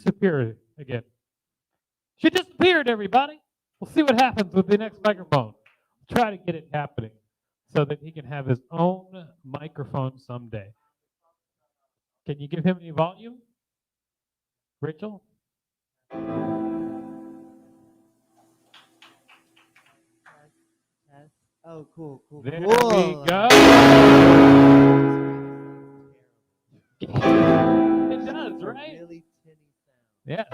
disappeared again. She disappeared, everybody. We'll see what happens with the next microphone. We'll try to get it happening so that he can have his own microphone someday. Can you give him any volume? Rachel? Oh, cool. There cool. we go. It does, right? Really tinny sound. Yes.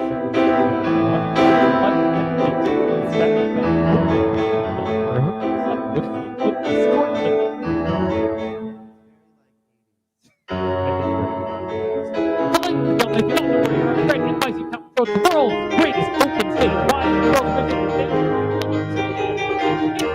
NYC Talent Show, the world's greatest open stage. Why the world's greatest open stage? No matter what you do,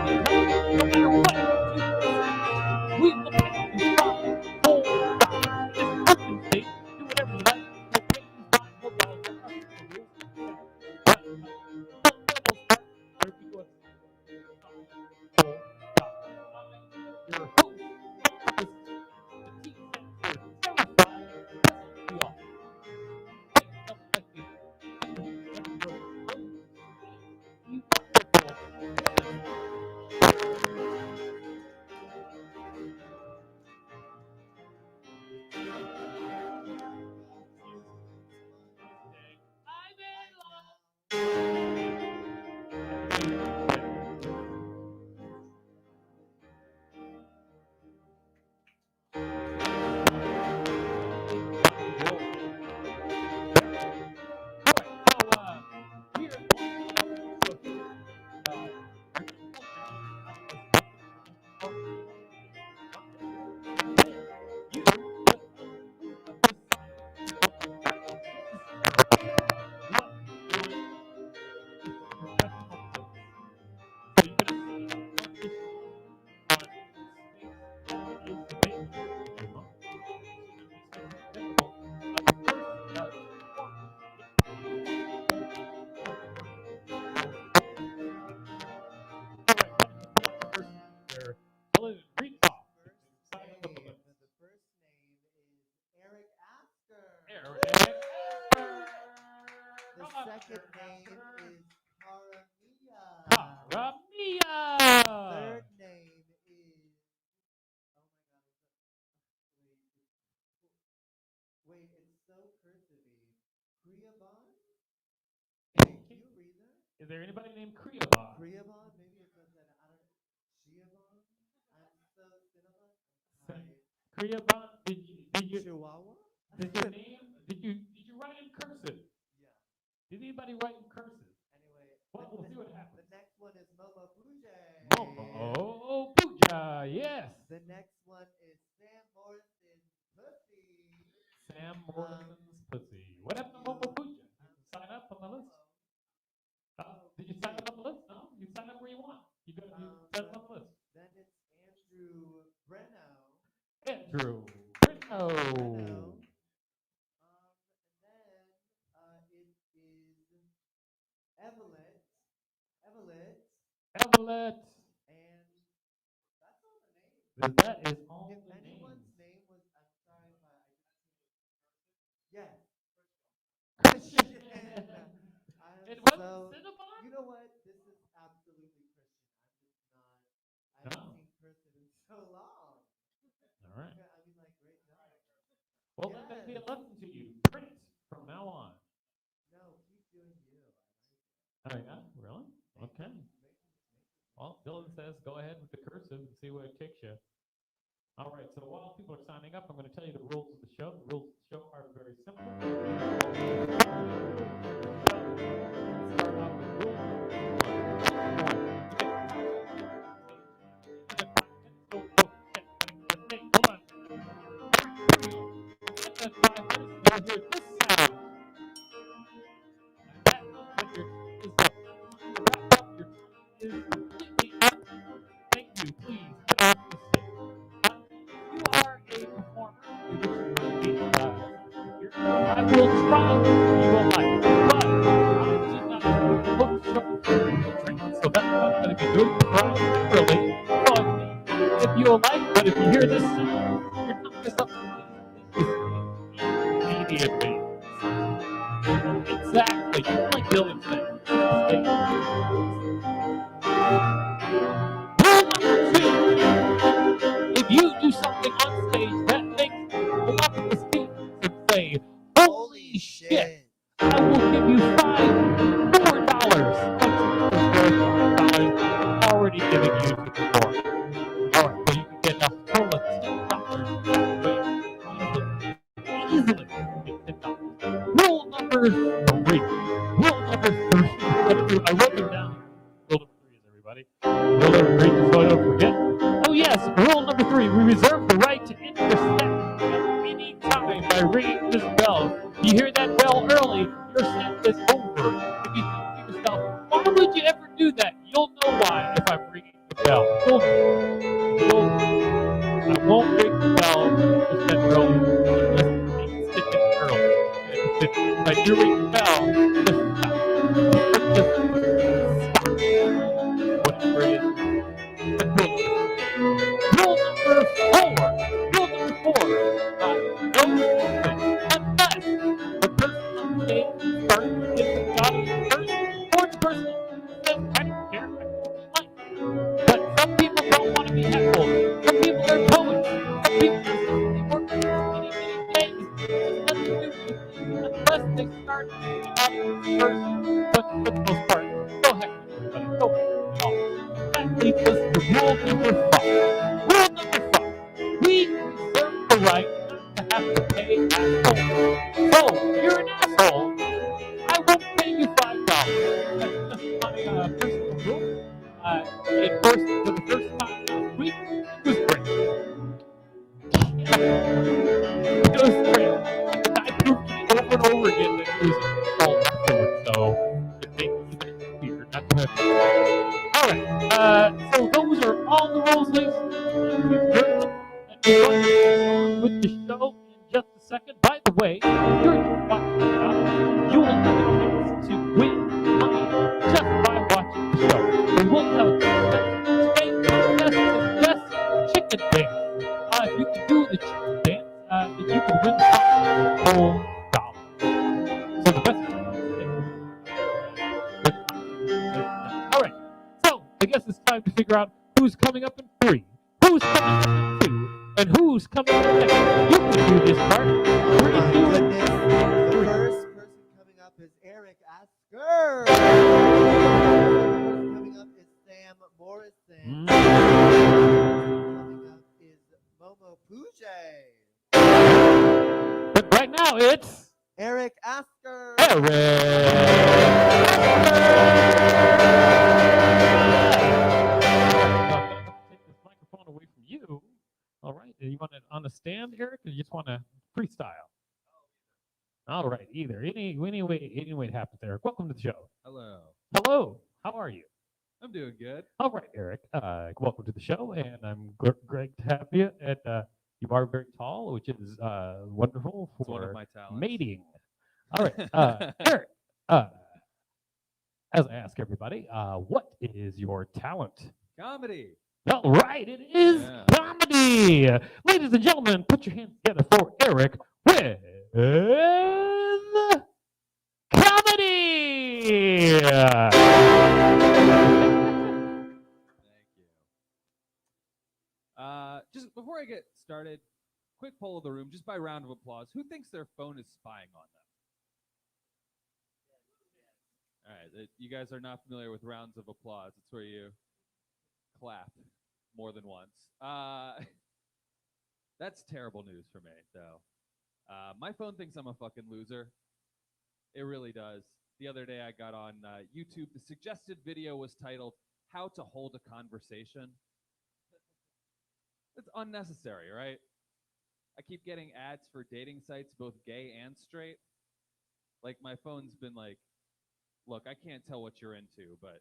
we will make you strong, bold, rock. This open stage, do whatever you like. We'll make you strong, we'll be all over. But for the most part, there we go. Your host, the team we all. Second name is Karamia. Karamia. Third name is wait, it's so cursive-y. Kriyaban? Can you read that? Is there anybody named Kriyaban? Kriyaban? Maybe it says that I don't know. Shiaban? I'm so Cinnabon? Kriyaban? Did you Chihuahua? Did you write in cursive? Yeah. Did anybody write in cursive? Anyway, We'll see what happens. The next one is Momo Puja. Momo Puja, yes. The next one is Sam Morrison's Pussy. Sam Morrison's Pussy. What happened to Momo Puja? Did you sign up on the list? Did you sign up on the list? No? You sign up where you want. You sign up on the list. Then it's Andrew Breno. Andrew Breno. Evelyn. And that's all the names. That is all if the anyone's names. name was, I'm sorry if I yes. Christian. It wasn't Cinnabon? You know what? This is absolutely Christian. I haven't seen cursive in so long. All right. I mean, like, great job. Well, let that be a lesson to you. Print from now on. No, keep doing you. Oh, yeah? Really? Okay. Well, Dylan says go ahead with the cursive and see where it takes you. All right, so while people are signing up, I'm going to tell you the rules of the show. The rules of the show are very simple. Start off with rule Thank you, please. You are a performer. I will try you will like, but I'm just not going to so that's what I'm going to be doing primarily on me. If you like, but if you hear this, you're not this up immediately. Exactly. Just like Billy said. Rule number 2. If you do something on stage that makes people up in the seats and say, holy shit, I will give you $4 already giving you to perform. All right, so you can get a total of $10 easily get $10. Rule number 3. Rule number 3. I wrote them down. Rule number 3 is everybody. Rule number 3, just so I don't forget. Oh yes, rule number 3. We reserve the right to end your set at any time by ringing this bell. If you hear that bell early, your set is over. If you think to yourself, why would you ever do that? You'll know why if I'm ringing the bell. I won't ring the bell just that early unless it means to end early. If I do ring the bell, just stop. Just stop. Whatever it is. Rule number 4. Rule number 4. No movement unless the person on stage starts to get the audience first, or the person says, I don't care, I don't like. But some people don't want to be heckled. Some people are poets. Some people are simply working many, many days. Just let them do anything unless they start to get the audience first. But for the most part, go heckle everybody. Go heckle it all. That leads us to rule number 5. Rule number 5. We reserve the right not to have to pay assholes. So, if you're an asshole, I won't pay you $5. That's just my personal rule. Enforced for the first time last week. It was great. It was great. And I proved to me over and over again that it was a fault afterwards. So, it made me even happier not to have to pay. Alright, so those are all the rules, ladies and gentlemen. You've heard them. And we're going to get on with the show in just a second. By the way, during the watching the show, you will have a chance to win money just by watching the show. We will have a contest. Today's contest is Best Chicken Dance. If you can do the chicken dance, then you can win the whole dollar. So the best Alright, so I guess it's time to figure out who's coming up in 3, who's coming up in 2, and who's coming up next. You can do this part. Oh 3, my 2, goodness. The 3. first person coming up is Eric Asker. The person coming up is Sam Morrison. The person coming up is Momo Pujay. But right now it's Eric Asker. Take this microphone away from you. All right. Do you want it on the stand, Eric, or you just want to freestyle? All right. Either. Any way it happens, Eric. Welcome to the show. Hello. Hello. How are you? I'm doing good. All right, Eric. Welcome to the show, and I'm great to have you. And you are very tall, which is wonderful It's one of for my talents. mating. All right, Eric. As I ask everybody, what is your talent? Comedy. All right, it is comedy. Ladies and gentlemen, put your hands together for Eric with comedy. Thank you. Just before I get started, quick poll of the room, just by round of applause. Who thinks their phone is spying on them? All right, you guys are not familiar with rounds of applause. It's where you clap more than once. That's terrible news for me, though. My phone thinks I'm a fucking loser. It really does. The other day I got on YouTube. The suggested video was titled, How to Hold a Conversation. It's unnecessary, right? I keep getting ads for dating sites, both gay and straight. Like, my phone's been like, look, I can't tell what you're into, but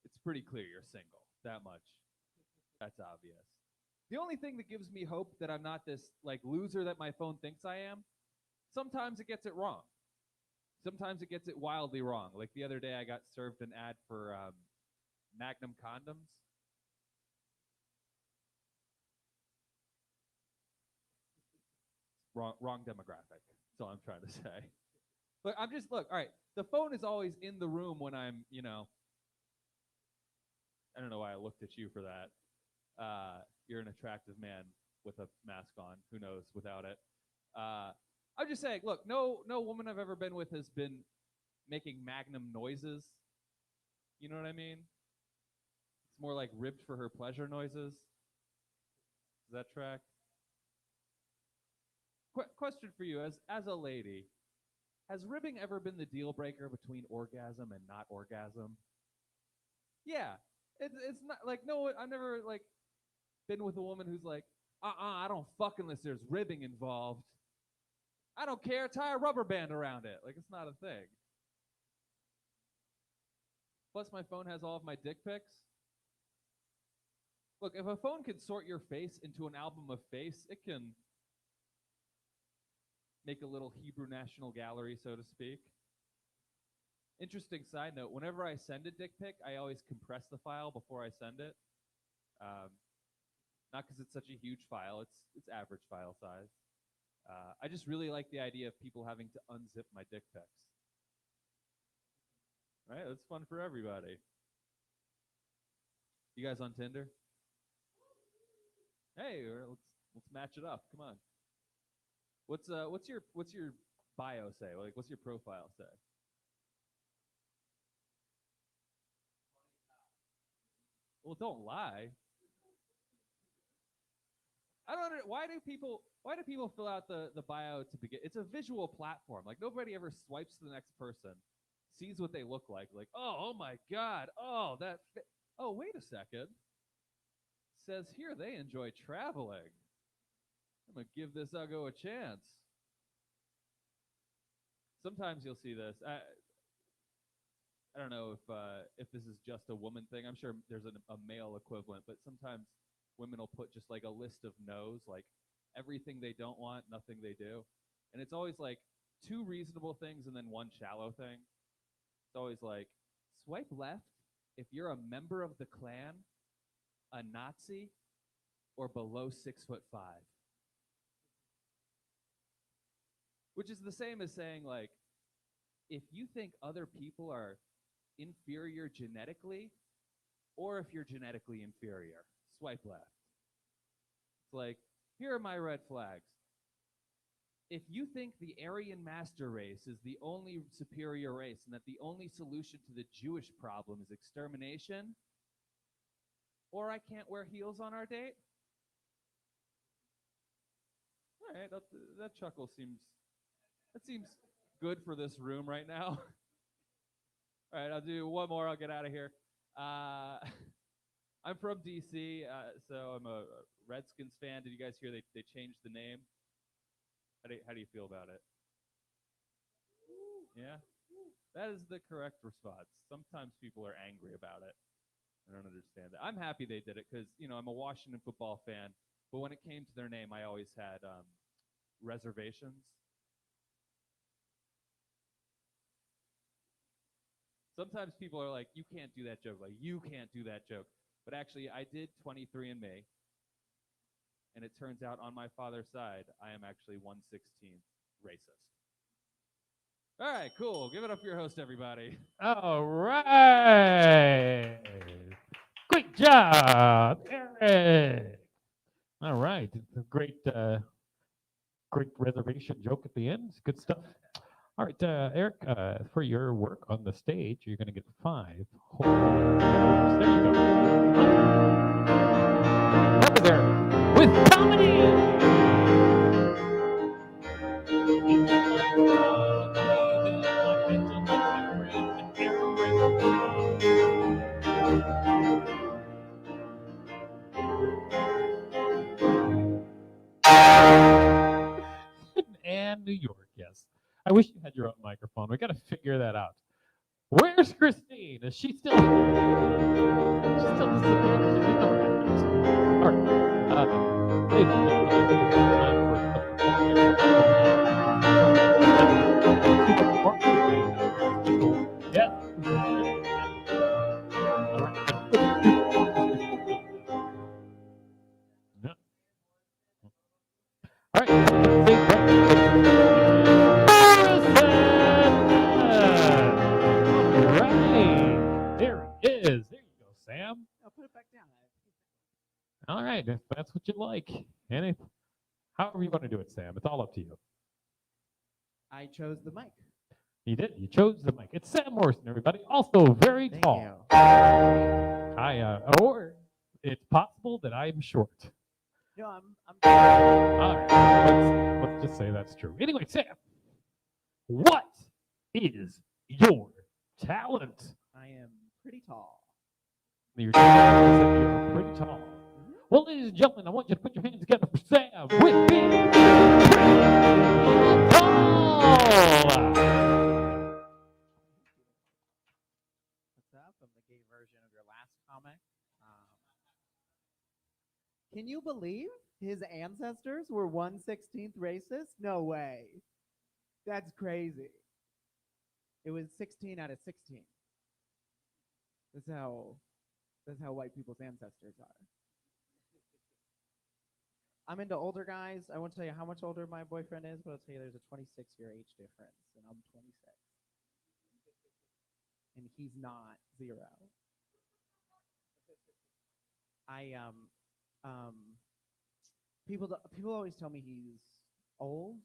it's pretty clear you're single. That much. That's obvious. The only thing that gives me hope that I'm not this like loser that my phone thinks I am, sometimes it gets it wrong. Sometimes it gets it wildly wrong. Like the other day I got served an ad for Magnum condoms. Wrong demographic. That's all I'm trying to say. Look, look. All right, the phone is always in the room when I'm, I don't know why I looked at you for that. You're an attractive man with a mask on. Who knows without it? I'm just saying. Look, no woman I've ever been with has been making magnum noises. You know what I mean? It's more like ribbed for her pleasure noises. Does that track? Question for you, as a lady, has ribbing ever been the deal breaker between orgasm and not orgasm? Yeah, it's not like no. I've never like been with a woman who's like, I don't fuck unless there's ribbing involved. I don't care. Tie a rubber band around it. Like it's not a thing. Plus, my phone has all of my dick pics. Look, if a phone can sort your face into an album of face, it can make a little Hebrew National Gallery, so to speak. Interesting side note, whenever I send a dick pic, I always compress the file before I send it. Not because it's such a huge file, it's average file size. I just really like the idea of people having to unzip my dick pics. Right? That's fun for everybody. You guys on Tinder? Hey, let's match it up. Come on. What's your bio say? Like, what's your profile say? Well, don't lie. I don't know why do people fill out the bio to begin? It's a visual platform. Like nobody ever swipes to the next person, sees what they look like. Like, oh my God, oh wait a second. Says here they enjoy traveling. I'm gonna give this uggo a chance. Sometimes you'll see this. I don't know if this is just a woman thing. I'm sure there's a male equivalent, but sometimes women will put just like a list of no's, like everything they don't want, nothing they do. And it's always like 2 reasonable things and then 1 shallow thing. It's always like, swipe left if you're a member of the Klan, a Nazi, or below 6'5". Which is the same as saying like, if you think other people are inferior genetically, or if you're genetically inferior, swipe left. It's like, here are my red flags. If you think the Aryan master race is the only superior race and that the only solution to the Jewish problem is extermination, or I can't wear heels on our date. All right, that chuckle seems good for this room right now. All right, I'll do one more. I'll get out of here. I'm from DC, so I'm a Redskins fan. Did you guys hear they changed the name? How do you feel about it? Yeah? That is the correct response. Sometimes people are angry about it. I don't understand that. I'm happy they did it because, I'm a Washington football fan, but when it came to their name, I always had reservations. Sometimes people are like, you can't do that joke. Like, you can't do that joke. But actually, I did 23andMe, and it turns out on my father's side, I am actually 1/16 racist. All right, cool. Give it up for your host, everybody. All right. Great job, Eric. All right. It's a great reservation joke at the end. It's good stuff. All right, Eric, for your work on the stage, you're going to get 5 whole hours. There you go. That was Eric with comedy. And New York, yes. I wish you had your own microphone. We got to figure that out. Where's Christine? Is she still? She's still disappeared. She's never happened. All right. Ladies and gentlemen, I think it's time for a couple. Yeah. All right. Yeah. All right. All right, if that's what you like. However you want to do it, Sam. It's all up to you. I chose the mic. You did. You chose the mic. It's Sam Morrison, everybody. Also very Thank tall. you. Or it's possible that I'm short. No, I'm All right, let's just say that's true. Anyway, Sam, what is your talent? I am pretty tall. Your talent is that you're pretty tall. Well, ladies and gentlemen, I want you to put your hands together for Sam with me. Tall. What's up? I'm the gay version of your last comic. Can you believe his ancestors were 1/16th racist? No way. That's crazy. It was 16 out of 16. That's how white people's ancestors are. I'm into older guys. I won't tell you how much older my boyfriend is, but I'll tell you there's a 26-year age difference, and I'm 26. And he's not 0. People always tell me he's old.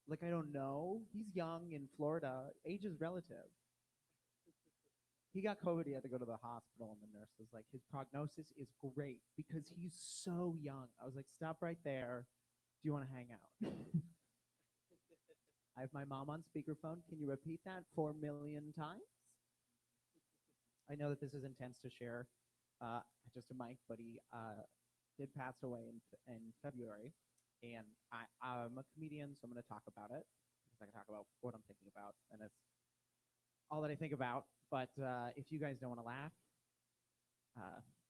Like, I don't know. He's young in Florida. Age is relative. He got COVID. He had to go to the hospital, and the nurse was like, his prognosis is great because he's so young. I was like, stop right there. Do you want to hang out? I have my mom on speakerphone. Can you repeat that 4 million times? I know that this is intense to share, just a mic, but he did pass away in February. And I'm a comedian, so I'm going to talk about it because I can talk about what I'm thinking about, and it's all that I think about. But if you guys don't want to laugh,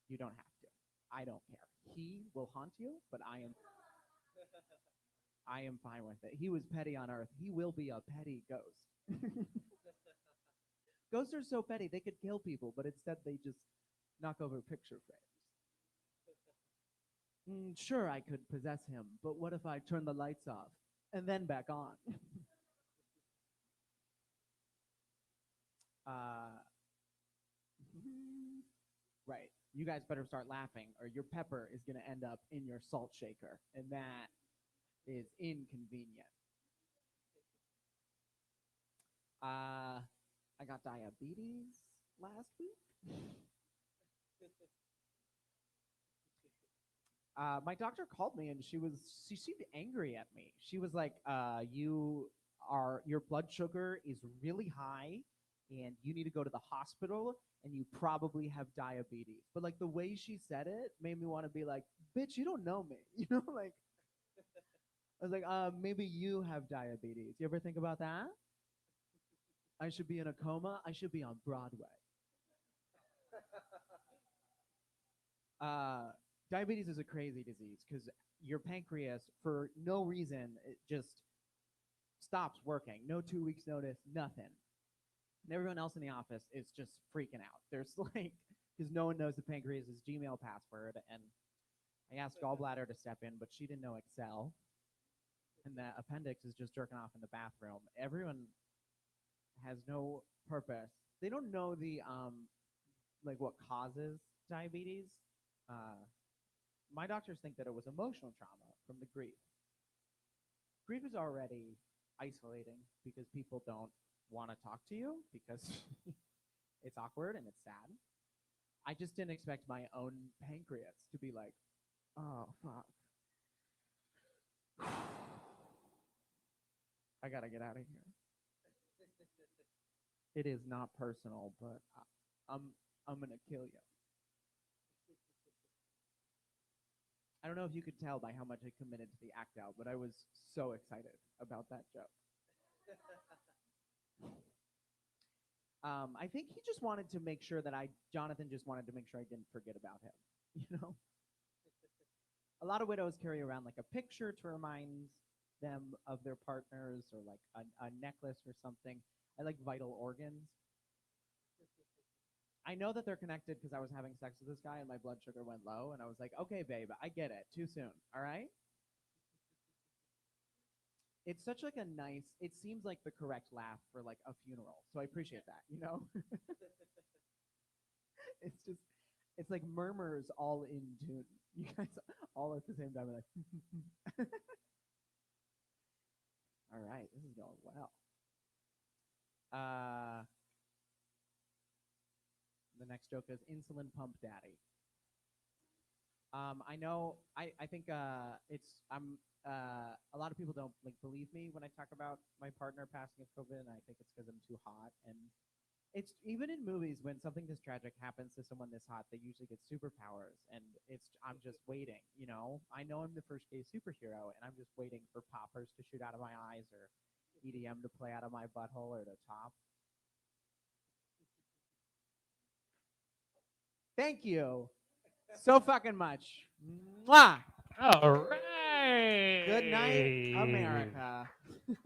you don't have to. I don't care. He will haunt you, but I am fine with it. He was petty on Earth. He will be a petty ghost. Ghosts are so petty, they could kill people, but instead they just knock over picture frames. Sure, I could possess him, but what if I turn the lights off and then back on? Right. You guys better start laughing, or your pepper is going to end up in your salt shaker, and that is inconvenient. I got diabetes last week. My doctor called me, and she seemed angry at me. She was like, your blood sugar is really high, and you need to go to the hospital, and you probably have diabetes. But like the way she said it made me want to be like, bitch, you don't know me. You know, like I was like, maybe you have diabetes. You ever think about that? I should be in a coma. I should be on Broadway. Diabetes is a crazy disease because your pancreas, for no reason, it just stops working. No 2 weeks notice, nothing. And everyone else in the office is just freaking out. There's like, because no one knows the pancreas' Gmail password. And I asked Gallbladder to step in, but she didn't know Excel. And the appendix is just jerking off in the bathroom. Everyone has no purpose. They don't know the like what causes diabetes. My doctors think that it was emotional trauma from the grief. Grief is already isolating because people don't want to talk to you because it's awkward and it's sad. I just didn't expect my own pancreas to be like, oh, fuck. I gotta get out of here. It is not personal, but I'm gonna kill you. I don't know if you could tell by how much I committed to the act out, but I was so excited about that joke. I think he just wanted to make sure that Jonathan just wanted to make sure I didn't forget about him. You know? A lot of widows carry around like a picture to remind them of their partners, or like a necklace or something. I like vital organs. I know that they're connected because I was having sex with this guy and my blood sugar went low, and I was like, okay, babe, I get it. Too soon. All right? It's such like a nice, it seems like the correct laugh for like a funeral. So I appreciate that, you know? It's just, It's like murmurs all in tune. You guys all at the same time are like. All right, this is going well. The next joke is insulin pump daddy. I know. I think it's. I'm. A lot of people don't like believe me when I talk about my partner passing of COVID, and I think it's because I'm too hot. And it's even in movies when something this tragic happens to someone this hot, they usually get superpowers, and I'm just waiting. You know, I know I'm the first gay superhero, and I'm just waiting for poppers to shoot out of my eyes or EDM to play out of my butthole or the top. Thank you so fucking much. Mwah! All right. Good night, America.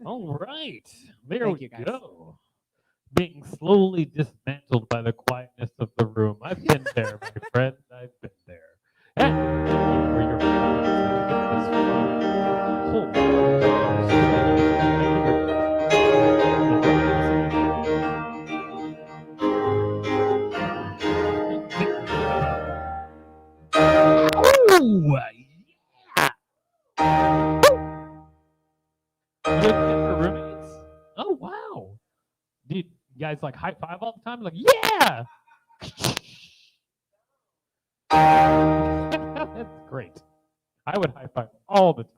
All right. There Thank we you, guys. go. Being slowly dismantled by the quietness of the room. I've been there, my friend. I've been there. And thank you for your roommates? Oh wow. Dude, you guys like high five all the time? Like, yeah! That's great. I would high five all the time.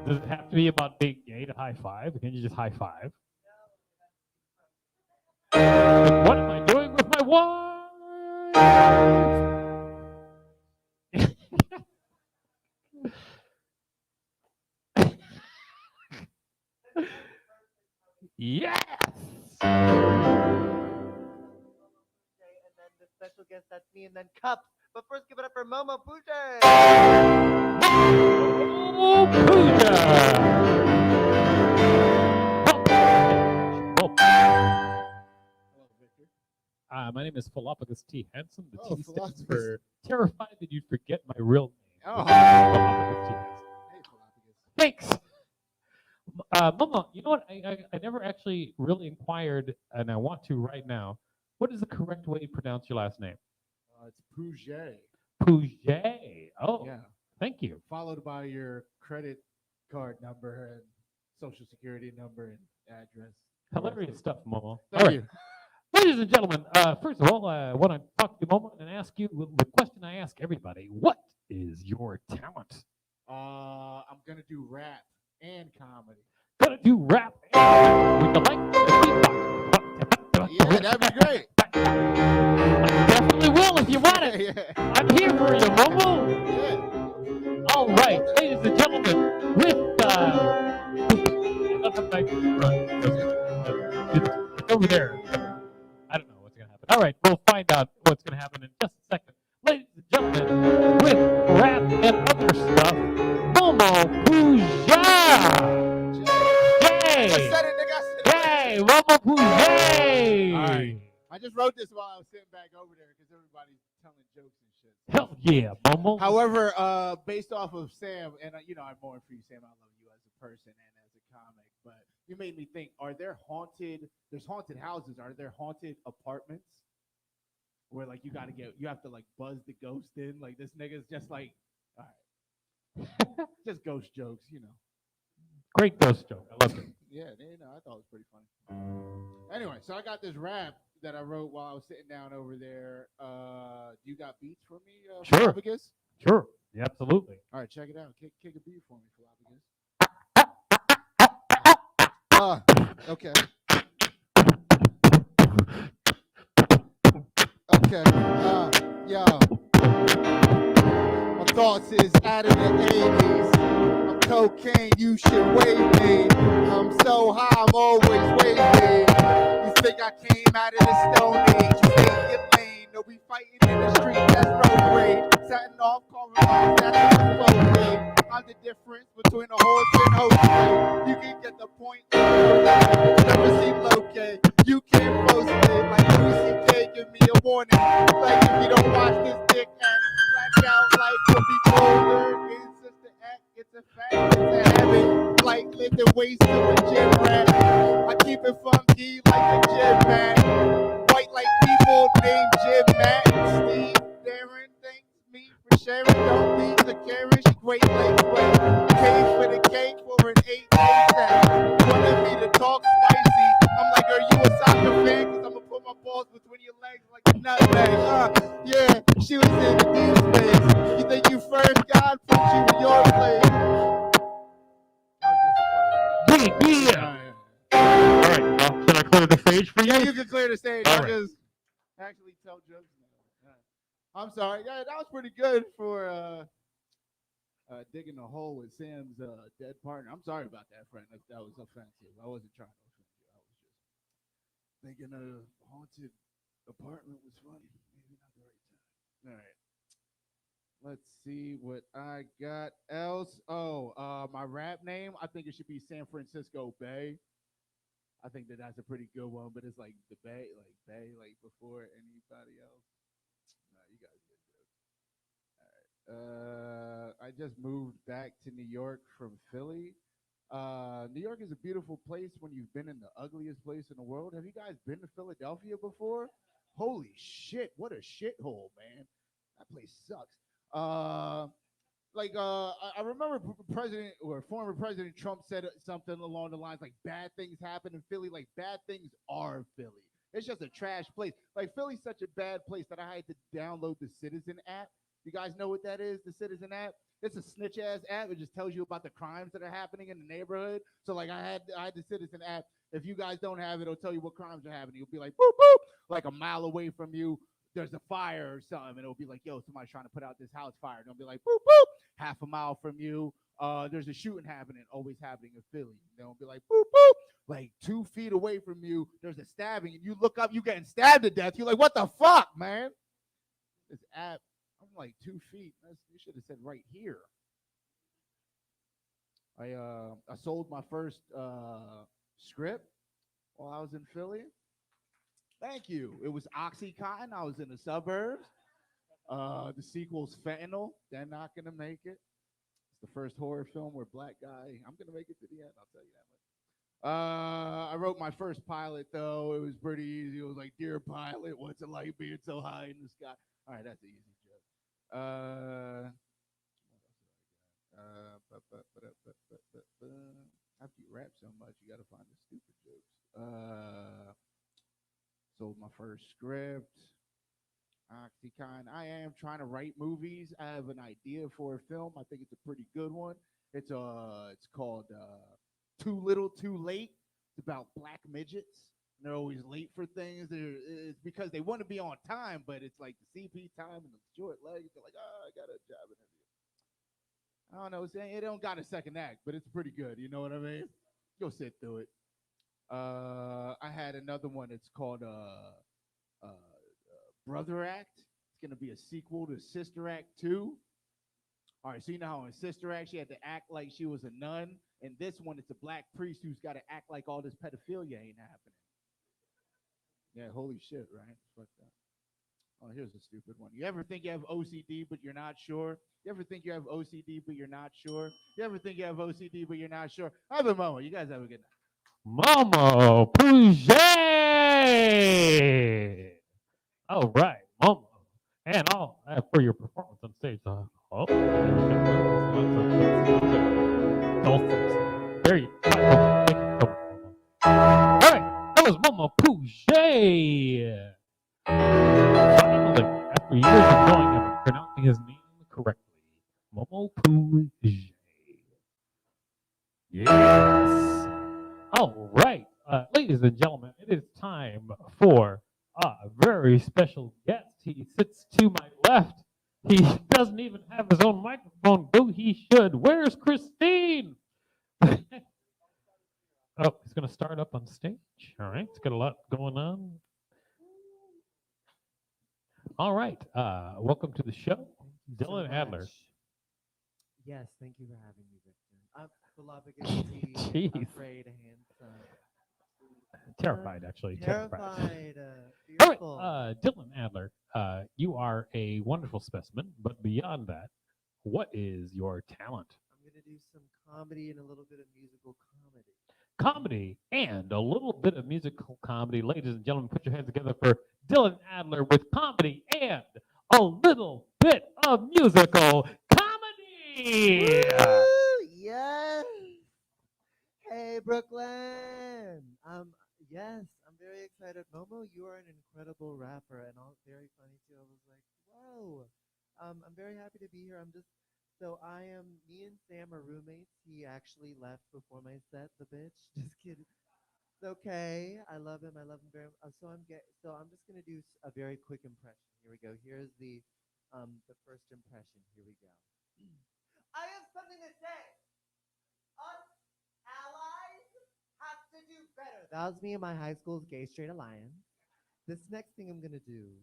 Does it have to be about being gay to high five? Can you just high five? Like, what am I doing with my wife? Yes! And then the special guest, that's me, and then Cups. But first, give it up for Momo Pooja. Oh, Pooja! Hello, Victor. My name is Philophagus T. Hansen. The Oh, T stands Philophagus. for terrified that you'd forget my real name. Oh. Philophagus T. Hansen. Hey, Philophagus. Thanks. Mama, you know what? I never actually really inquired, and I want to right now. What is the correct way to pronounce your last name? It's Pouget. Pouget. Oh, Yeah. thank you. Followed by your credit card number and social security number and address. Hilarious stuff, Momo. Thank All right. you. Ladies and gentlemen, first of all, I want to talk to you, Momo, and ask you the question I ask everybody. What is your talent? I'm gonna do rap and comedy. Gonna do rap. Would you like to beatbox? Yeah, that'd be great. I definitely will if you want it. Yeah. I'm here for you, Momo. Yeah. All right, ladies and gentlemen, with it's over there. I don't know what's gonna happen. All right, we'll find out what's gonna happen in just a second. Ladies and gentlemen, with rap and other stuff, Momo Pooja. I Yay! said it, nigga. I said it. Yay! Momo Pooja! All right. I just wrote this while I was sitting back over there because everybody's telling jokes and shit. Hell yeah, Momo. However, based off of Sam, and I'm more for you, Sam. I love you as a person and as a comic, but you made me think: there's haunted houses? Are there haunted apartments where like you have to like buzz the ghost in? Like this nigga's just like, all right, just ghost jokes, you know. Great ghost joke. I love it. Yeah, I thought it was pretty funny. Anyway, so I got this rap that I wrote while I was sitting down over there. Do you got beats for me, Sure. Philophagus? Sure. Yeah, absolutely. All right, check it out. Kick a beat for me, Philophagus. Okay. Okay. Yo. My thoughts is out of the 80s. I'm cocaine, you should wave me. I'm so high, I'm always waving. You think I came out of the Stone Age? You think you're lame? No, we fighting in the street, that's road rage. Setting off correlates, that's road rage. I'm the difference between a horse and Jose. You can get the point. Never seen Loke. You can't post it like CK. Give me a warning. Like if you don't watch this dick act, black out like Whoopi Goldberg. It's just an act. It's a fact. It's a habit. Like lifting weights to a gym rat. I keep it funky. ski like a gym man. White like people named Jim Matt. Steve Darren thanks me for sharing. Don't be the Karen, she Great Lakes way. Came for the cake for an 8-day set. Wanted me to talk spicy. I'm like, are you a soccer fan? Cause I'm gonna put my balls between your legs like a nutmeg. Yeah, she was in the deep space. You think you first, God put you in your place. Yeah. All right. Well, should I clear the stage for you? Yeah, you can clear the stage. All I right. just actually tell jokes now. I'm sorry. Yeah, that was pretty good for digging a hole with Sam's dead partner. I'm sorry about that, friend. If that was offensive. I wasn't trying to offend you. I was just thinking a haunted apartment was funny. Maybe not the right time. All right. Let's see what I got else. Oh, my rap name. I think it should be San Francisco Bay. I think that's a pretty good one, but it's like the Bay, like before anybody else. Nah, you guys get it. All right. I just moved back to New York from Philly. New York is a beautiful place when you've been in the ugliest place in the world. Have you guys been to Philadelphia before? Holy shit, what a shithole, man. That place sucks. I remember President or former President Trump said something along the lines like bad things happen in Philly, like bad things are Philly. It's just a trash place. Like Philly's such a bad place that I had to download the Citizen app. You guys know what that is, the Citizen app? It's a snitch ass app. It just tells you about the crimes that are happening in the neighborhood. So like I had the Citizen app. If you guys don't have it, it'll tell you what crimes are happening. It'll be like boop boop, like a mile away from you. There's a fire or something, and it'll be like, yo, somebody's trying to put out this house fire. And it'll be like, boop, boop, half a mile from you. There's a shooting happening, always happening in Philly. And it'll be like, boop, boop, like 2 feet away from you. There's a stabbing, and you look up, you getting stabbed to death. You're like, what the fuck, man? This app, I'm like 2 feet. You should have said right here. I sold my first script while I was in Philly. Thank you. It was Oxycontin. I was in the suburbs. The sequel's Fentanyl. They're not going to make it. It's the first horror film where black guy. I'm going to make it to the end. I'll tell you that much. I wrote my first pilot, though. It was pretty easy. It was like, Dear Pilot, what's it like being so high in the sky? All right, that's an easy joke. After you rap so much, you got to find the stupid jokes. Sold my first script. Oxycontin. I am trying to write movies. I have an idea for a film. I think it's a pretty good one. It's called Too Little, Too Late. It's about black midgets. And they're always late for things. It's because they want to be on time, but it's like the CP time and the short legs. They're like, I got a job interview. I don't know. It don't got a second act, but it's pretty good. You know what I mean? Go sit through it. I had another one. It's called Brother Act. It's going to be a sequel to Sister Act 2. All right, so you know how in Sister Act she had to act like she was a nun. In this one, it's a black priest who's got to act like all this pedophilia ain't happening. Yeah, holy shit, right? Fucked up. Oh, here's a stupid one. You ever think you have OCD, but you're not sure? You ever think you have OCD, but you're not sure? You ever think you have OCD, but you're not sure? Have a moment. You guys have a good night. Momo Pouget. All right, Momo. And all for your performance on stage. There you go. Thank you so much, Momo. All right, that was Momo Pouget. Finally, after years of knowing him and pronouncing his name correctly, Momo Pouget. Yes. All right, ladies and gentlemen, it is time for a very special guest. He sits to my left. He doesn't even have his own microphone, though he should. Where's Christine? Oh, he's going to start up on stage. All right, it's got a lot going on. All right, welcome to the show, Dylan Adler. Yes, thank you for having me, Victor. I'm voluptuous, afraid, handsome. Terrified, actually. Terrified. All Fearful. right, Dylan Adler, you are a wonderful specimen, but beyond that, what is your talent? I'm going to do some comedy and a little bit of musical comedy. comedy and a little bit of musical comedy. Ladies and gentlemen, put your hands together for Dylan Adler with comedy and a little bit of musical comedy. Woo! Yes. Hey, Brooklyn. Yes, I'm very excited. Momo, you are an incredible rapper and all very funny too. I was like, whoa. I'm very happy to be here. Me and Sam are roommates. He actually left before my set, the bitch. Just kidding. It's okay. I love him. I love him very much. So I'm just gonna do a very quick impression. Here we go. Here's the first impression. Here we go. I have something to say. Us allies have to do better. That was me and my high school's gay straight alliance. This next thing I'm gonna do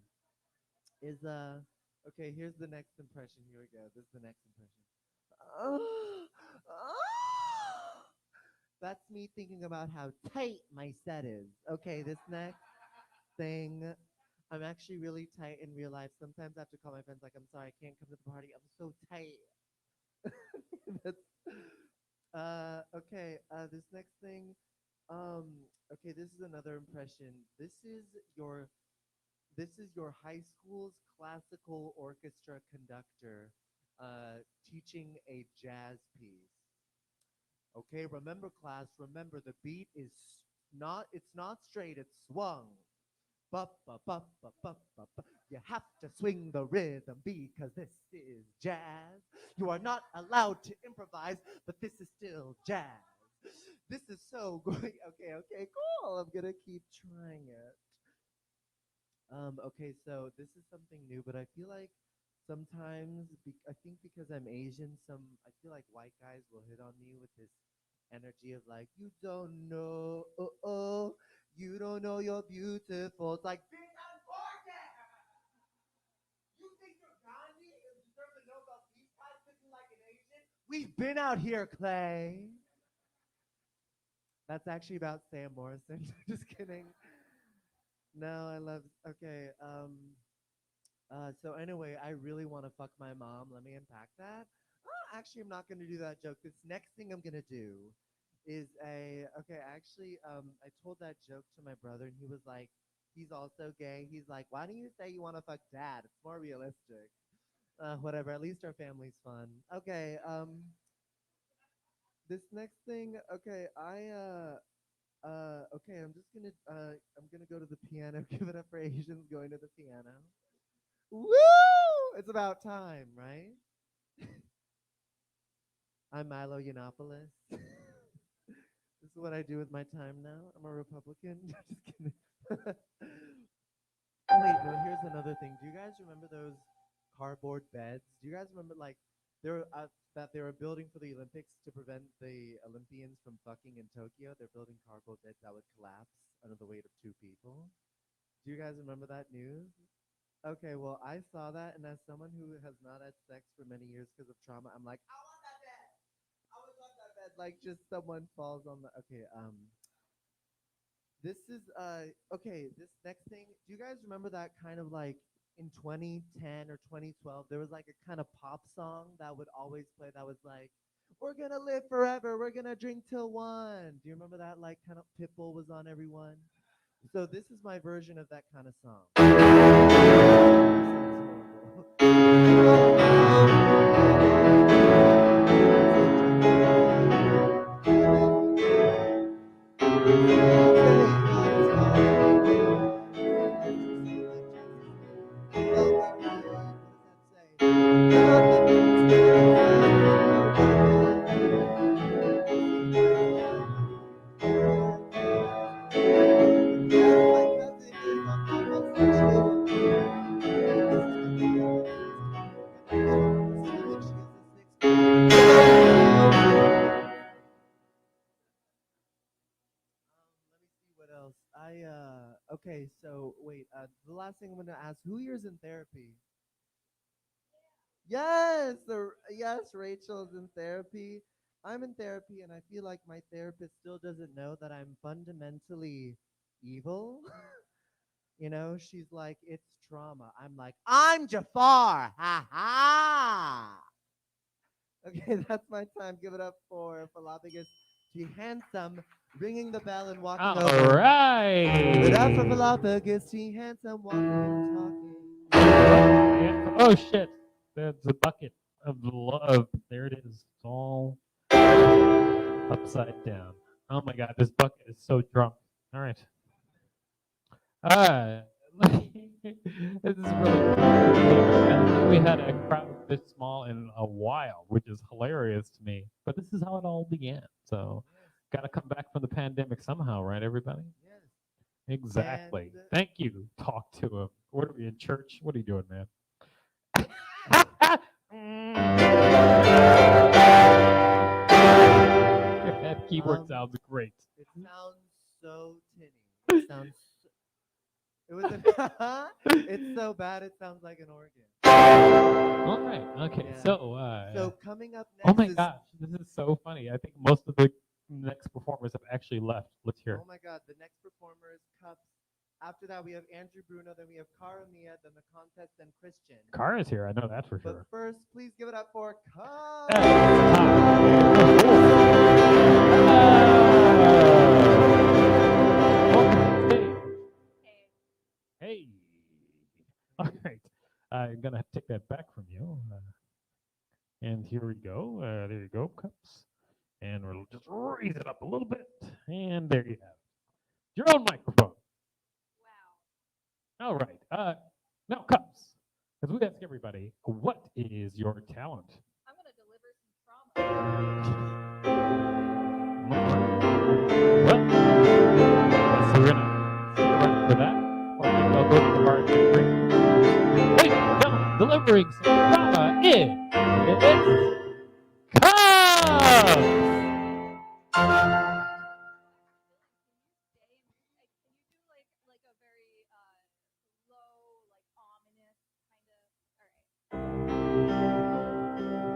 is okay, here's the next impression. Here we go. This is the next impression. That's me thinking about how tight my set is. Okay, this next thing, I'm actually really tight in real life. Sometimes I have to call my friends like, I'm sorry, I can't come to the party. I'm so tight. That's, okay, this next thing, okay, this is another impression. This is your high school's classical orchestra conductor, teaching a jazz piece. Okay, remember class, remember the beat is it's not straight, it's swung. Ba, ba, ba, ba, ba, ba, ba. You have to swing the rhythm because this is jazz. You are not allowed to improvise, but this is still jazz. This is so great. Okay, okay, cool. I'm gonna keep trying it. Okay, so this is something new, but I feel like sometimes, I think because I'm Asian, I feel like white guys will hit on me with this energy of like, you don't know, you don't know you're beautiful. It's like, bitch, I'm gorgeous. You think you're Gandhi and deserve the Nobel Peace Prize looking like an Asian? We've been out here, Clay. That's actually about Sam Morrison. Just kidding. No, I love. Okay. So anyway, I really want to fuck my mom. Let me unpack that. Actually, I'm not going to do that joke. This next thing I'm going to do is okay, actually, I told that joke to my brother, and he was like, he's also gay. He's like, why don't you say you want to fuck dad? It's more realistic. Whatever. At least our family's fun. Okay. This next thing. Okay, okay, I'm gonna go to the piano. Give it up for Asians going to the piano. Woo! It's about time, right? I'm Milo Yiannopoulos. This is what I do with my time now. I'm a Republican. Just kidding. Wait, no, here's another thing. Do you guys remember those cardboard beds? Do you guys remember like they were that they were building for the Olympics to prevent the Olympians from fucking in Tokyo? They're building cardboard beds that would collapse under the weight of two people. Do you guys remember that news? Okay, well, I saw that, and as someone who has not had sex for many years because of trauma, I'm like, I want that bed. I would love that bed. Like, just someone falls on the. Okay, this is okay. This next thing. Do you guys remember that kind of like in 2010 or 2012? There was like a kind of pop song that would always play. That was like, "We're gonna live forever. We're gonna drink till one." Do you remember that? Like, kind of Pitbull was on everyone. So this is my version of that kind of song. Let me see what else. Okay, so wait, the last thing I'm gonna ask, who here's in therapy? Yes, yes, Rachel's in therapy. I'm in therapy, and I feel like my therapist still doesn't know that I'm fundamentally evil. You know, she's like, it's trauma. I'm like, I'm Jafar. Ha ha. Okay, that's my time. Give it up for Philophagus T Handsome, ringing the bell and walking All over. But up for right. Galapagos, T Handsome walking and talking. Yeah. Oh shit! That's a bucket of love. There it is. It's all upside down. Oh my god, this bucket is so drunk. All right. Uh, this is really cool. We had a crowd this small in a while, which is hilarious to me. But this is how it all began. So, got to come back from the pandemic somehow, right, everybody? Yes. Exactly. And Thank you. Talk to him. What are we in church? What are you doing, man? That keyboard sounds great. it sounds so tinny. It sounds. It was. It's so bad. It sounds like an organ. All right. Okay. Yeah. So, So coming up oh next my is. gosh, this is so funny. I think most of the next performers have actually left. Let's hear. Oh my God! The next performer is Cups. After that, we have Andrew Bruno. Then we have Cara Mia. Then the contest. Then Christian. Cara's here. I know that for But sure. first, please give it up for Hey, Hey. All right. I'm gonna take that back from you. And here we go. There you go, Cups. And we'll just raise it up a little bit. And there you have it. Your own microphone. All right. Now, Cups, as we ask everybody, what is your talent? I'm going to deliver some trauma. Well, so we're gonna stick around for that. Or maybe I'll go to the bar and get a drink. Ladies and gentlemen, delivering some drama it's Cups! Can you do like a very low, like ominous kind of? All right.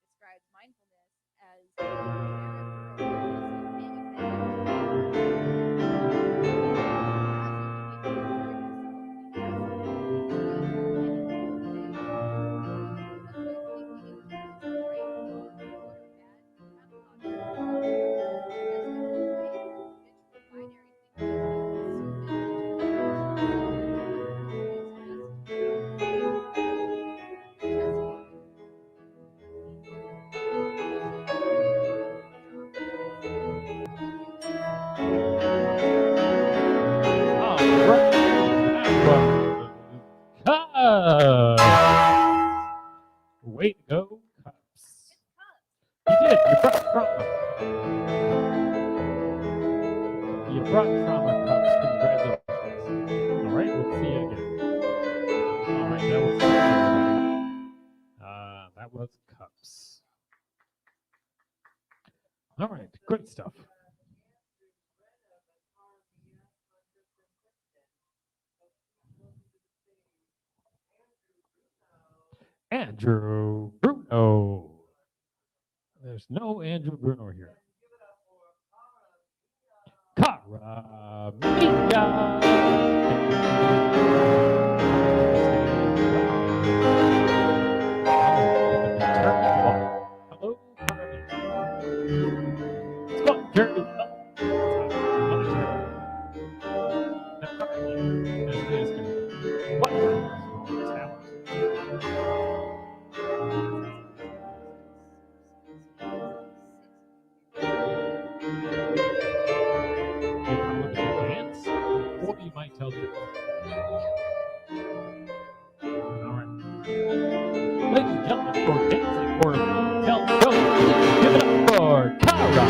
Describes mindfulness as paying attention All right. That was Cups. Way to go, Cups. You did. You brought trauma. You brought trauma, Cups. Congratulations. All right. We'll see you again. All right. That was Cups. All right. Great stuff. Andrew Bruno. There's no Andrew Bruno here. Cara Hello, Carmen. It's going very well. Now, Carmen, as it is going to be, what is your talent? You probably dance, or you might tell jokes. All right. Ladies and gentlemen, for dancing for tell jokes, please give it up for Cara.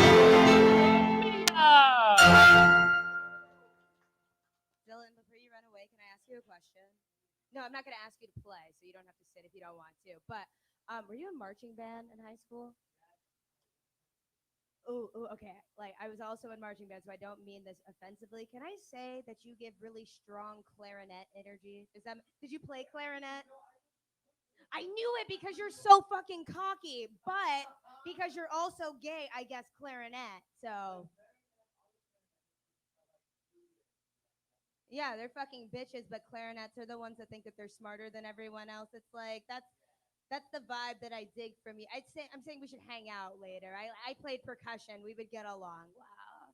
Dylan, before you run away, can I ask you a question? No, I'm not going to ask you to play, so you don't have to sit if you don't want to. But were you in marching band in high school? Ooh, okay. Like, I was also in marching band, so I don't mean this offensively. Can I say that you give really strong clarinet energy? Did you play clarinet? I knew it because you're so fucking cocky, but because you're also gay, I guess clarinet. So yeah, they're fucking bitches, but clarinets are the ones that think that they're smarter than everyone else. It's like that's the vibe that I dig from you. I'm saying we should hang out later. I played percussion. We would get along. Wow.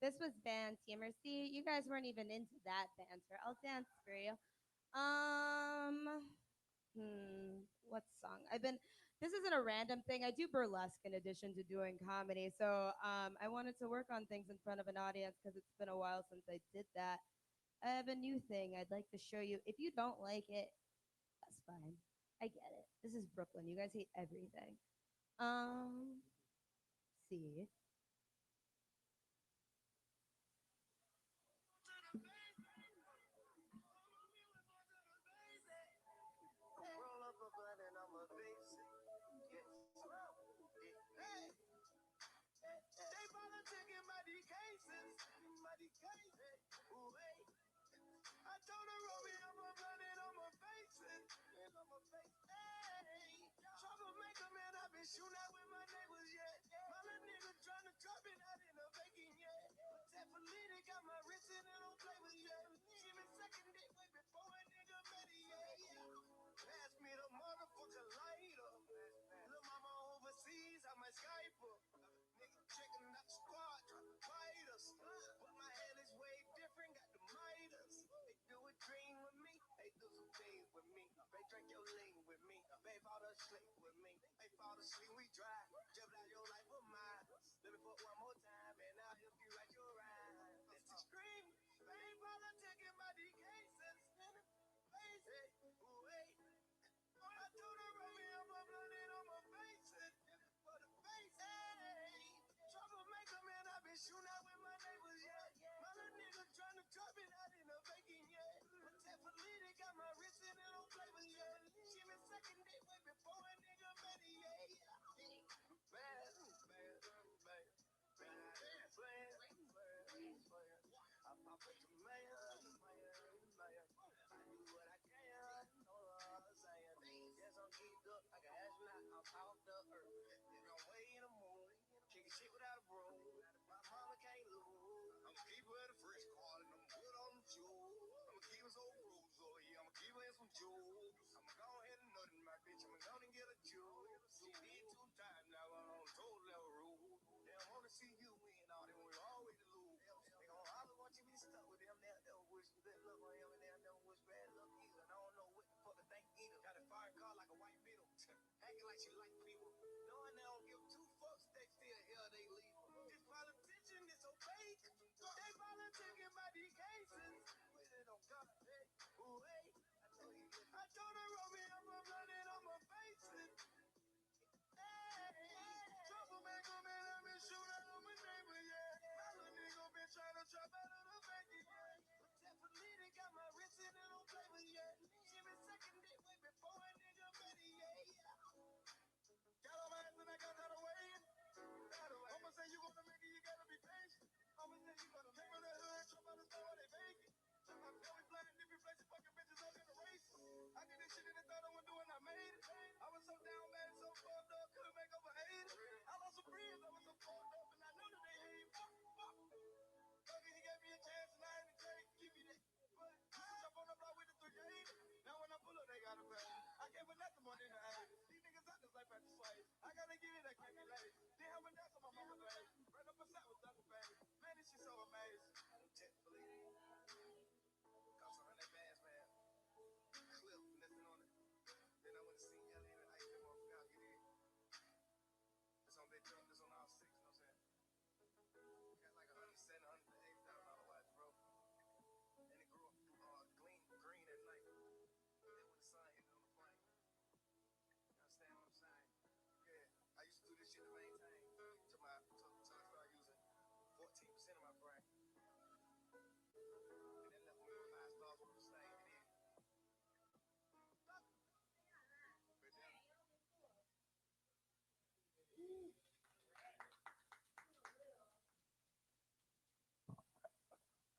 This was band teamer. See, you guys weren't even into that banter. I'll dance for you. What song? This isn't a random thing. I do burlesque in addition to doing comedy. So I wanted to work on things in front of an audience because it's been a while since I did that. I have a new thing I'd like to show you. If you don't like it, that's fine. I get it. This is Brooklyn. You guys hate everything. See.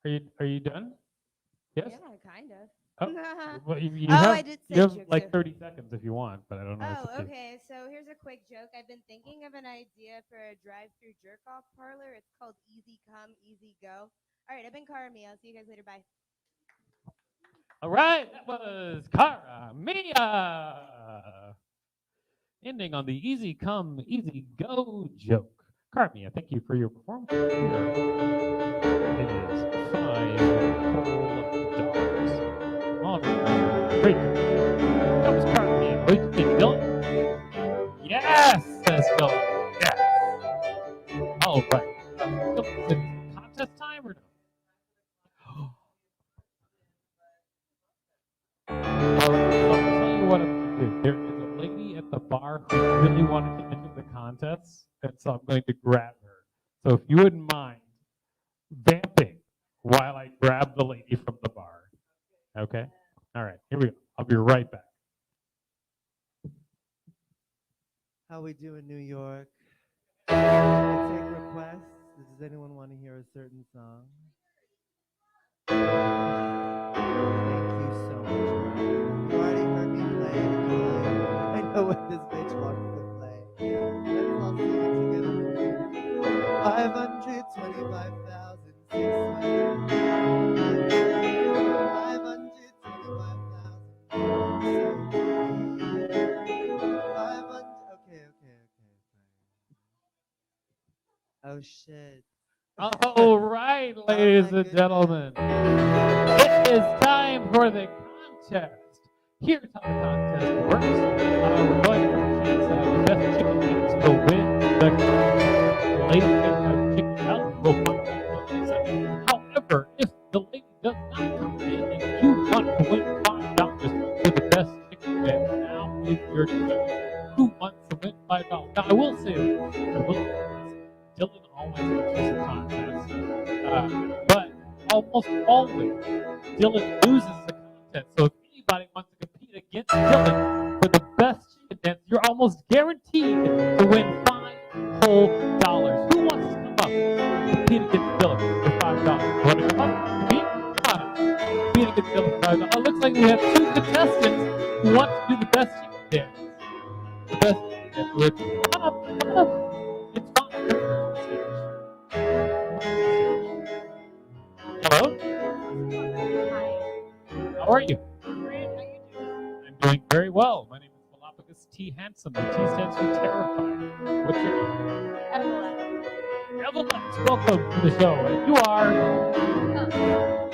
Are you done? Yes. Yeah, kind of. Oh, well, you Oh, have I did say you have joke like too. 30 seconds if you want, but I don't know. It's Oh, up to you. okay. So here's a quick joke. I've been thinking of an idea for a drive-through jerk-off parlor. It's called Easy Come, Easy Go. All right, I've been Carmi. I'll see you guys later. Bye. All right, that was Cara Mia. Ending on the easy come, easy go joke. Carmia, thank you for your performance. Here. It is $5 whole. All right, great. That was Carmia. What do you think, Dylan? Yes, says Dylan. Yes. All right. Dylan, is it contest time or no? All right, so I'll tell you what I'm going to do. There is a lady at the bar who really wanted to enter the contest, and so I'm going to grab her. So if you wouldn't mind vamping while I grab the lady from the bar. Okay? All right, here we go. I'll be right back. How we do in New York? I take requests. Does anyone want to hear a certain song? Thank you so much. You already heard me play. I know what this bitch wants to play. Let's all sing it together. 525,000. Okay. Oh shit. All right, Oh ladies my and gentlemen. It is time for the contest. Here's how the contest works. We're going to have a chance to have the best chicken wings will win the lady can have chicken out. We'll find out in a second. However, if the lady does not come in and you want to win $5 for the best chicken wing, now is your time. Who wants to win $5? Now, I will say this. Dylan always wins this contest. But almost always, Dylan loses the contest. So if anybody wants to compete against Dylan for the best chicken dance, you're almost guaranteed to win $5 whole. Who wants to come up and compete against Dylan for $5? You want to come up? Compete? Come on. Compete against Dylan for $5. It looks like we have two contestants who want to do the best chicken dance. The best chicken dance. Come on up. It's fine. How are you? Great. How you doing? I'm doing very well. My name is Galapagos T. Handsome. The T stands for terrified. What's your name? Evelyn. Evelyn. Welcome to the show. And you are?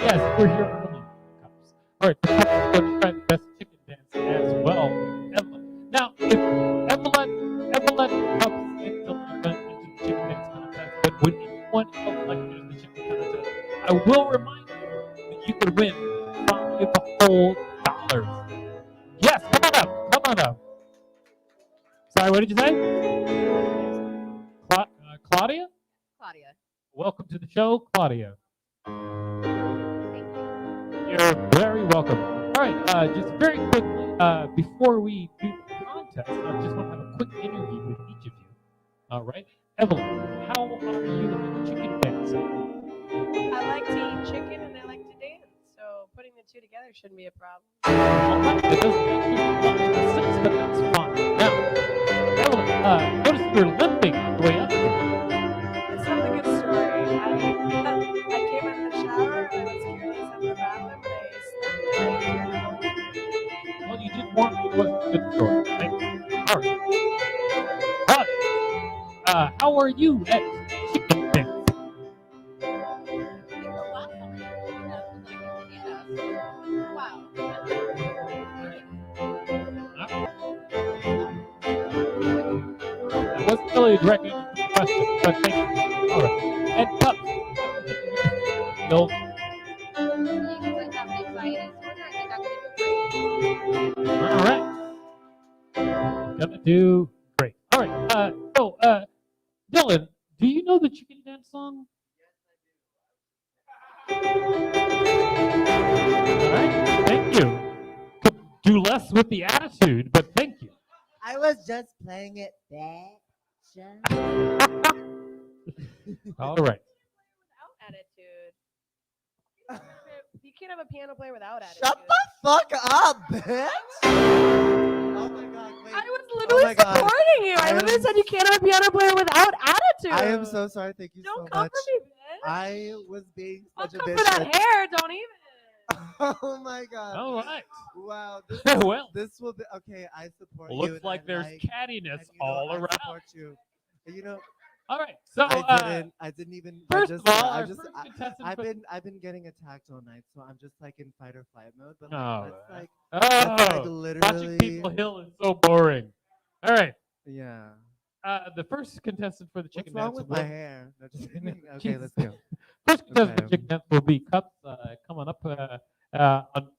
Yes, we're here early. Cups. All right, the Cups are going to try the best chicken dance as well. Evelyn. Now, if Evelyn Cups and Dylan went into the chicken dance contest, but would anyone else like to use the chicken contest? I will remind you that you could win $5 whole dollars. Yes, come on up. Come on up. Sorry, what did you say? Claudia? Claudia. Welcome to the show, Claudia. Thank you. You're very welcome. All right, just very quickly, before we do the contest, I just want to have a quick interview with each of you. All right, Evelyn, how are you in chicken dancing? I like to eat chicken and I like to dance, so putting the two together shouldn't be a problem. All right, it doesn't actually make sense, but that's fine. Now, Evelyn, notice you're limping on the way up here. It's not a good story. I came out of the shower and I was careless in the bathroom and I slipped and I turned. Well, you did warn me it wasn't a good story. Thank you. All right. But, how are you at chicken dance? I think the last time we did that was like in Canada. Wow. That wasn't really a direct answer to the question, but thank you. All right. And Cups. Bill. Because I have an anxiety disorder, I think I'm gonna do great. All right. Gonna do great. All right. Dylan, do you know the chicken dance song? All right. Thank you. Could do less with the attitude, but thank you. I was just playing it back. All right. Without attitude. You can't have a piano player without attitude. Shut the fuck up, bitch! Oh my god, wait. I was literally my God. supporting you. I I literally am- said you can't have a piano player without attitude. I am so sorry. Thank you Don't so come much. for me, bitch. I was being I'll such a come bitch. for that hair. Don't even. Oh my god. All right. Wow. This, Well, this will be okay. I support you. looks and like I there's like, cattiness and, you know, all I around. support you. And, you know, All right. So, I didn't even. first I of just, all, I our just, first I, contestant. I've been getting attacked all night, so I'm just like in fight or flight mode. But Oh, that's like, oh, that's like watching literally, people heal is so boring. All right. yeah. The first contestant for the What's chicken wrong dance with will, my hair? No, just kidding. Okay, Jesus. let's go. First contestant for Okay. chicken dance will be Cups. Coming up on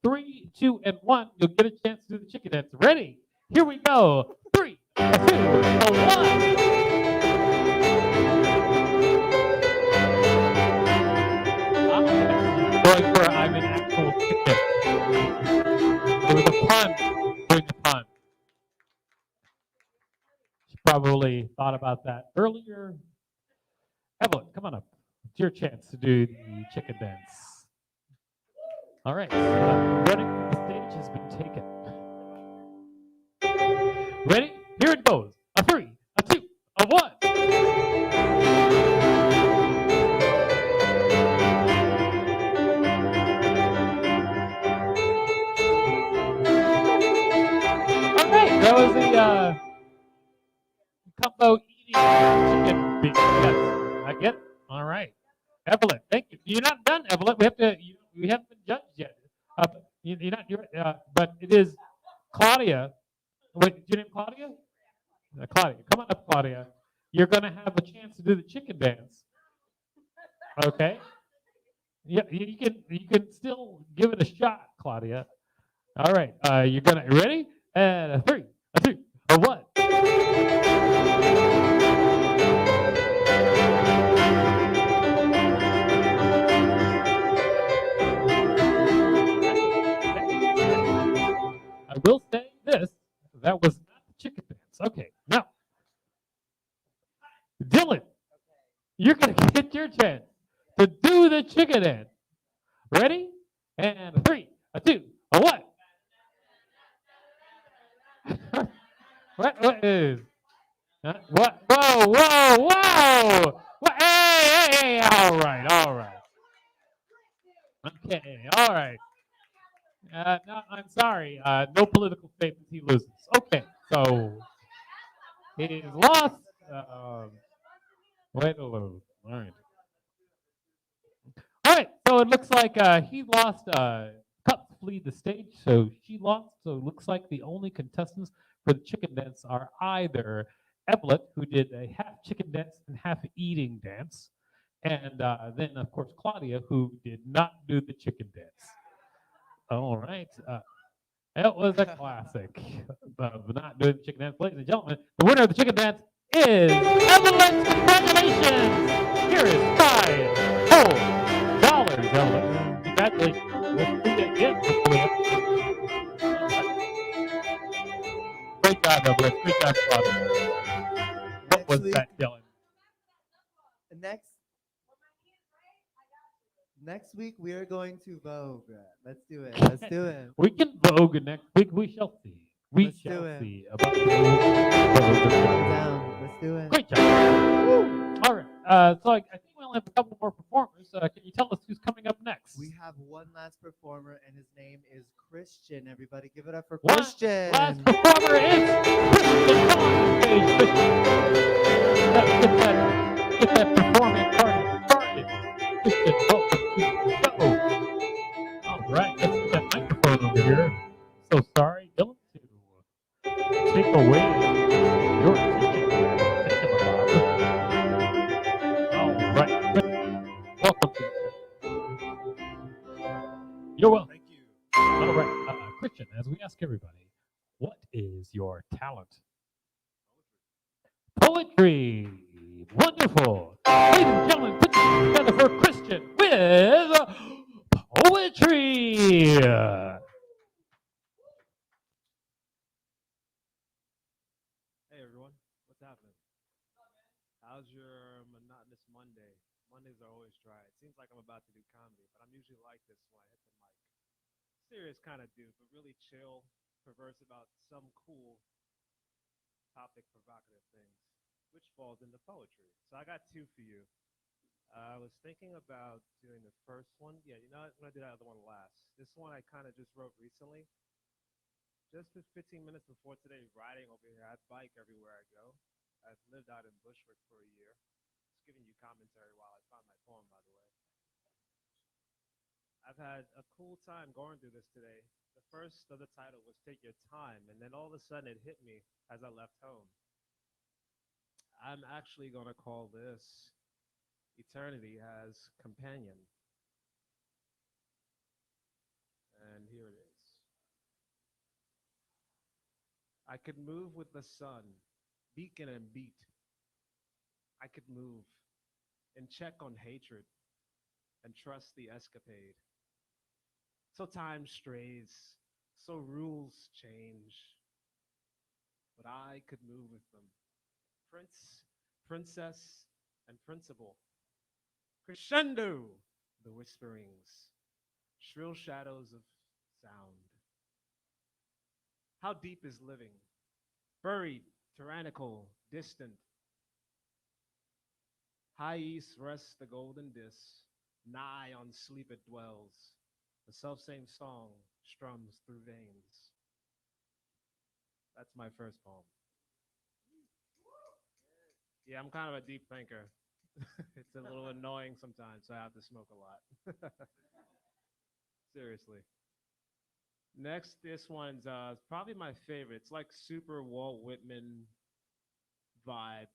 3, 2, and 1. You'll get a chance to do the chicken dance. Ready? Here we go. 3, 2, 1. Going for I'm an actual chicken. It was a pun. Doing a pun. She probably thought about that earlier. Evelyn, come on up. It's your chance to do the chicken dance. All right. Running from the stage has been taken. Ready? Here it goes. A 3, a 2, a 1. All right. That was the combo eating chicken beef. Yes. I get it. All right. Evelyn, thank you. You're not done, Evelyn. We haven't been judged yet. You're not. But it is Claudia. Wait, is your name Claudia? Claudia, come on up, Claudia. You're gonna have a chance to do the chicken dance. Okay. Yeah, you can still give it a shot, Claudia. All right. You're gonna ready? And a 3, a 2, a 1. I will say this: that was not the chicken dance. Okay, now, Dylan, you're gonna get your chance to do the chicken dance. Ready? And a 3, a 2, a 1. What is? What? Whoa, whoa, whoa! What? Hey! All right, all right. Okay, all right. No, I'm sorry. No political statements. He loses. Okay, so he's lost. Way to lose. All right. All right. So it looks like he lost. Cup flee the stage, so she lost. So it looks like the only contestants for the chicken dance are either Evelyn, who did a half chicken dance and half eating dance, and then of course Claudia, who did not do the chicken dance. All right. It was a classic of not doing the chicken dance. Ladies and gentlemen, the winner of the chicken dance is Evelyn. Congratulations! Here is $5 whole Evelyn. Congratulations. Let's do it again. Great job, Evelyn. Great job, Claudia. What Next was week, that, Dylan? next week we are going to Vogue. Let's do it. Let's do it. We can vogue next week. We shall see. We Let's do shall it. see about the Down. Let's do it. Great job. All right. So I think we only have a couple more performers. Can you tell us who's coming up next? We have one last performer, and his name is Christian. Everybody, give it up for One Christian. last performer is Christian. Come on stage, Christian. Get that performing party started. Christian, welcome to the show. All right, let's get that microphone over here. So sorry, Dylan, to take away your teaching. All right, welcome to the show. You're welcome. Thank you. All right, Christian, as we ask everybody, what is your talent? Poetry. Wonderful. Ladies and gentlemen, put your hands together for Christian with poetry. Hey everyone, what's happening? How's your monotonous Monday? Mondays are always dry. It seems like I'm about to do comedy, but I'm usually like this when I hit the mic. Serious kind of dude, but really chill, perverse about some cool topic, provocative things, which falls into poetry. So I got two for you. I was thinking about doing the first one. Yeah, you know what? I'm gonna do that other one last. This one I kind of just wrote recently. Just 15 minutes before today, riding over here, I bike everywhere I go. I've lived out in Bushwick for a year. Just giving you commentary while I find my poem, by the way. I've had a cool time going through this today. The first of the title was Take Your Time, and then all of a sudden it hit me as I left home. I'm actually going to call this Eternity as Companion. And here it is. I could move with the sun, beacon and beat. I could move and check on hatred and trust the escapade. So time strays, so rules change, but I could move with them. Prince, princess, and principal. Crescendo, the whisperings, shrill shadows of sound. How deep is living? Buried, tyrannical, distant. High east rests the golden disk, nigh on sleep it dwells. The self-same song strums through veins. That's my first poem. Yeah, I'm kind of a deep thinker. It's a little annoying sometimes, so I have to smoke a lot. Seriously. Next, this one's probably my favorite. It's like super Walt Whitman vibe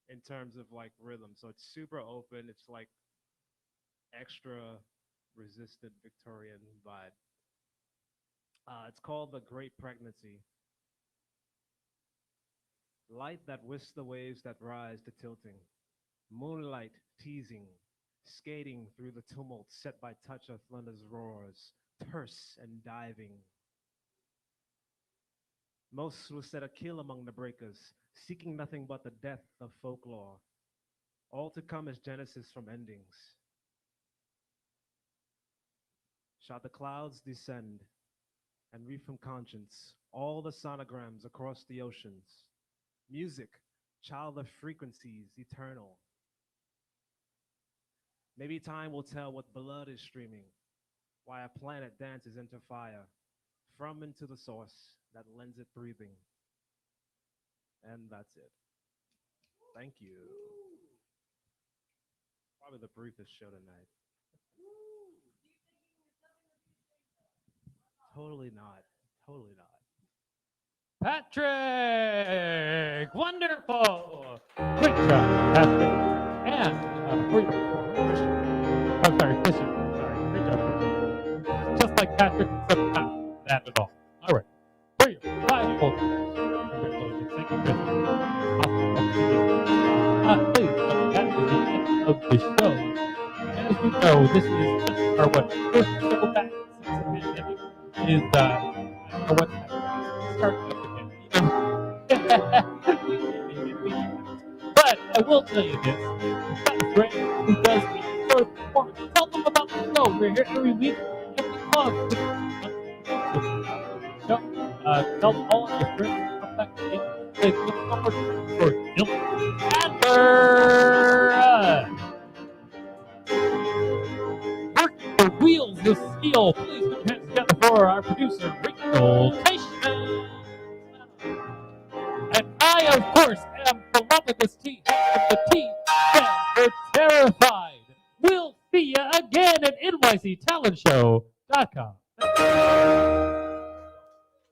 in terms of like rhythm. So it's super open. It's like extra resistant Victorian vibe. It's called The Great Pregnancy. Light that whisks the waves that rise to tilting. Moonlight teasing, skating through the tumult set by touch of thunder's roars, terse and diving. Most will set a kill among the breakers, seeking nothing but the death of folklore. All to come is genesis from endings. Shall the clouds descend and reap from conscience all the sonograms across the oceans? Music, child of frequencies eternal. Maybe time will tell what blood is streaming, why a planet dances into fire, from and to the source that lends it breathing. And that's it. Thank you. Probably the briefest show tonight. Totally not. Totally not. Patrick, wonderful. Great job, Patrick. And for your performance, I'm sorry, Christian. Sorry, great job, Christian. Just like Patrick, except not that at all. All right, for your final. Congratulations, thank you, Christian. Awesome. Ladies and gentlemen, that is the end of the show. As you know, this is just our first show back since the pandemic. Is I don't know what's happening. Starting up again. But I will tell you this. We've got a friend who does the show performance. Tell them about the show. We're here every week, every month. Tell them all of your friends to come back again. They look forward for Dylan Adler. Working the wheels of steel. Please put your hands together for our producer, Rachel Teichman. And I, of course, am the love of this team. And the team stands for Terrified. We'll see you again at NYC Talent Show.com.